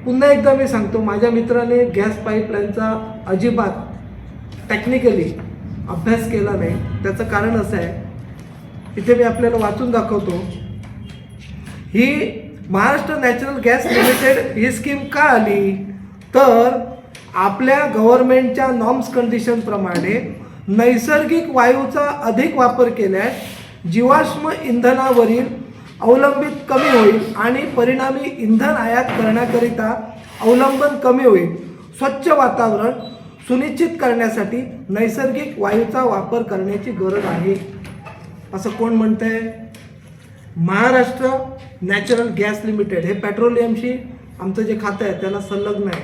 पुन्हा एकदा मी सांगतो, माझ्या मित्राने गॅस पाईपलाईनचा अजिबात टेक्निकली अभ्यास केला नाही. त्याचं कारण असं आहे, इथे मी आपल्याला वाचून दाखवतो. ही महाराष्ट्र नॅचरल गॅस लिमिटेड ही स्कीम का आली, तर आपल्या गव्हर्नमेंटच्या नॉर्म्स कंडिशनप्रमाणे नैसर्गिक वायूचा अधिक वापर केल्यास जीवाश्म इंधनावरील अवलंबित कमी होईल आणि परिणामी इंधन आयात करण्याकरिता अवलंबन कमी होईल. स्वच्छ वातावरण सुनिश्चित करण्यासाठी नैसर्गिक वायूचा वापर करण्याची गरज आहे, असं कोण म्हणतंय? Maharashtra natural gas limited. हे पेट्रोलियमशी आमचं जे खातं आहे त्याला संलग्न आहे.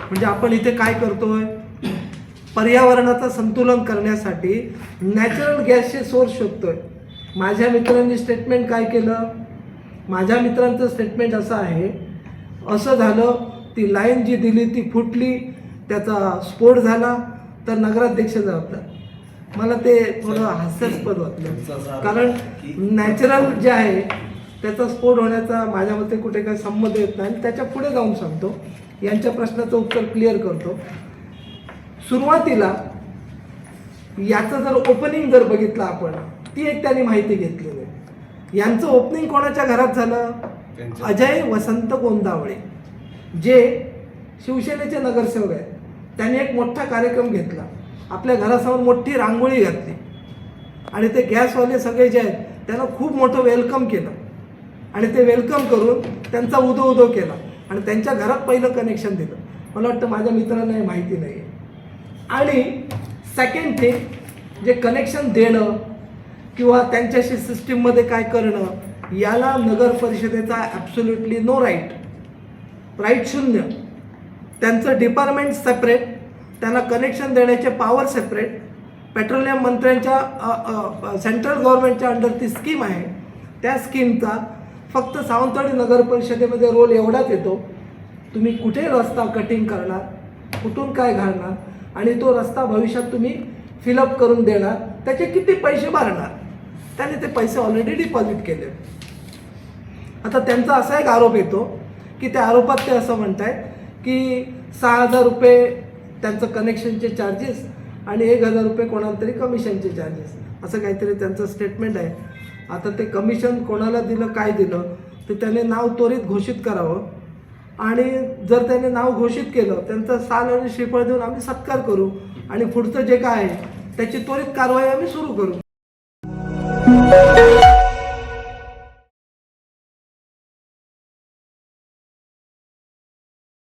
म्हणजे आपण इथे काय करतोय, पर्यावरणाचं संतुलन करण्यासाठी नॅचरल गॅसचे सोर्स शोधतोय. माझ्या मित्रांनी स्टेटमेंट काय केलं, माझ्या मित्रांचं स्टेटमेंट असं आहे, असं झालं, ती लाईन जी दिली ती फुटली, त्याचा स्फोट झाला, तर नगराध्यक्ष जबाबदार. मला ते थोडं हास्यास्पद वाटलं, कारण नॅचरल जे आहे त्याचा स्फोट होण्याचा माझ्या मते कुठे काही संबंध येत नाही. त्याच्या पुढे जाऊन सांगतो, यांच्या प्रश्नाचं उत्तर क्लिअर करतो. सुरुवातीला याचं जर ओपनिंग जर बघितलं आपण, ती एक त्यांनी माहिती घेतलेली आहे. यांचं ओपनिंग कोणाच्या घरात झालं? अजय वसंत गोंदावळे, जे शिवसेनेचे नगरसेवक आहेत. त्यांनी एक मोठा कार्यक्रम घेतला, आपल्या घरासमोर मोठी रांगोळी घातली आणि ते गॅसवाले सगळे जे आहेत त्यांना खूप मोठं वेलकम केलं आणि ते वेलकम करून त्यांचा उदो केला आणि त्यांच्या घरात पहिलं कनेक्शन दिलं. मला वाटतं माझ्या मित्रांना हे माहिती नाही आहे. आणि सेकंड थिंग, जे कनेक्शन देणं किंवा त्यांच्याशी सिस्टीममध्ये काय करणं, याला नगर परिषदेचा ॲब्सोल्युटली नो राईट शून्य. त्यांचं डिपार्टमेंट सेपरेट, त्यांना कनेक्शन देण्याचे पॉवर सेपरेट. पेट्रोलियम मंत्र्यांच्या सेंट्रल गव्हर्नमेंटच्या अंडर ती स्कीम आहे. त्या स्कीमचा फक्त सावंतवाडी नगर परिषदेमध्ये रोल एवढाच येतो, तुम्ही कुठे रस्ता कटिंग करणार, कुठून काय घालणार आणि तो रस्ता भविष्यात तुम्ही फिलअप करून देणार, त्याचे किती पैसे भरणार. त्याने ते पैसे ऑलरेडी डिपॉझिट केले. आता त्यांचा असा एक आरोप येतो की त्या आरोपात ते असं म्हणत आहेत की 6,000 रुपये त्यांचं कनेक्शनचे चार्जेस आणि 1,000 रुपये कोणाला तरी कमिशनचे चार्जेस, असं काहीतरी त्यांचं स्टेटमेंट आहे. आता ते कमिशन कोणाला दिलं, काय दिलं, ते त्याने नाव त्वरित घोषित करावं आणि जर त्याने नाव घोषित केलं त्यांचा साल आणि श्रीफळ देऊन आम्ही सत्कार करू आणि पुढचं जे काय आहे त्याची त्वरित कारवाई आम्ही सुरू करू.